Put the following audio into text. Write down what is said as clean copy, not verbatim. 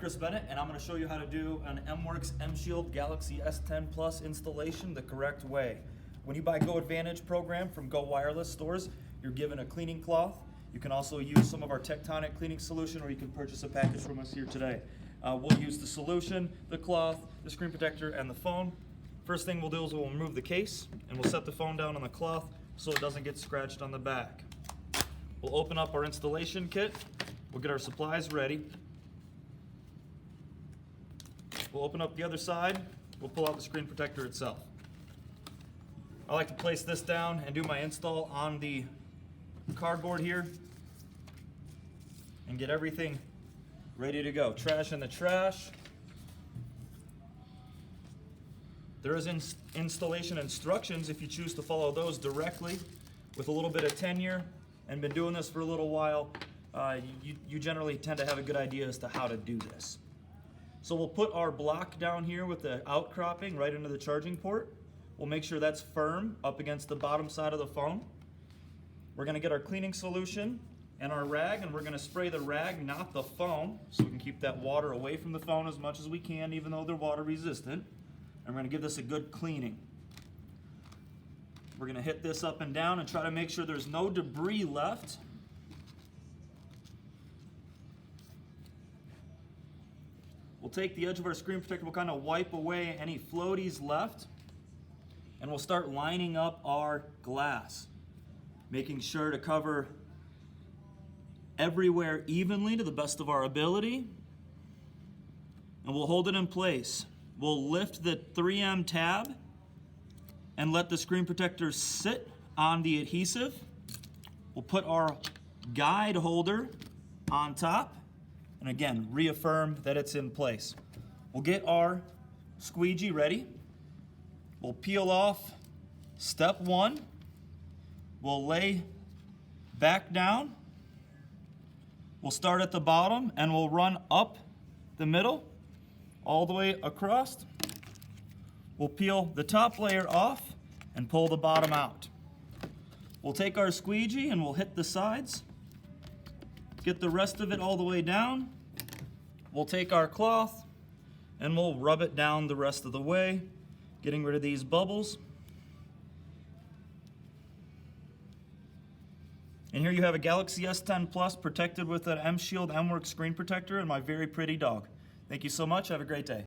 Chris Bennett, and I'm going to show you how to do an MWorks mshield Galaxy S10 Plus installation the correct way. When you buy Go Advantage program from Go Wireless stores, you're given a cleaning cloth. You can also use some of our Tectonic cleaning solution, or you can purchase a package from us here today. We'll use the solution, the cloth, the screen protector, and the phone. First thing we'll do is we'll remove the case, and we'll set the phone down on the cloth so it doesn't get scratched on the back. We'll open up our installation kit. We'll get our supplies ready. We'll open up the other side. We'll pull out the screen protector itself. I like to place this down and do my install on the cardboard here and get everything ready to go. Trash in the trash. There is installation instructions if you choose to follow those directly. With a little bit of tenure and been doing this for a little while, you generally tend to have a good idea as to how to do this. So we'll put our block down here with the outcropping right into the charging port. We'll make sure that's firm up against the bottom side of the phone. We're going to get our cleaning solution and our rag, and we're going to spray the rag, not the phone, so we can keep that water away from the phone as much as we can, even though they're water resistant. And we're going to give this a good cleaning. We're going to hit this up and down and try to make sure there's no debris left. We'll take the edge of our screen protector, we'll kind of wipe away any floaties left, and we'll start lining up our glass, making sure to cover everywhere evenly to the best of our ability, and we'll hold it in place. We'll lift the 3M tab and let the screen protector sit on the adhesive. We'll put our guide holder on top, and again, reaffirm that it's in place. We'll get our squeegee ready. We'll peel off step one. We'll lay back down. We'll start at the bottom and we'll run up the middle all the way across. We'll peel the top layer off and pull the bottom out. We'll take our squeegee and we'll hit the sides. Get the rest of it all the way down. We'll take our cloth and we'll rub it down the rest of the way, getting rid of these bubbles. And here you have a Galaxy S10 Plus protected with an mshield MWorks screen protector and my very pretty dog. Thank you so much. Have a great day.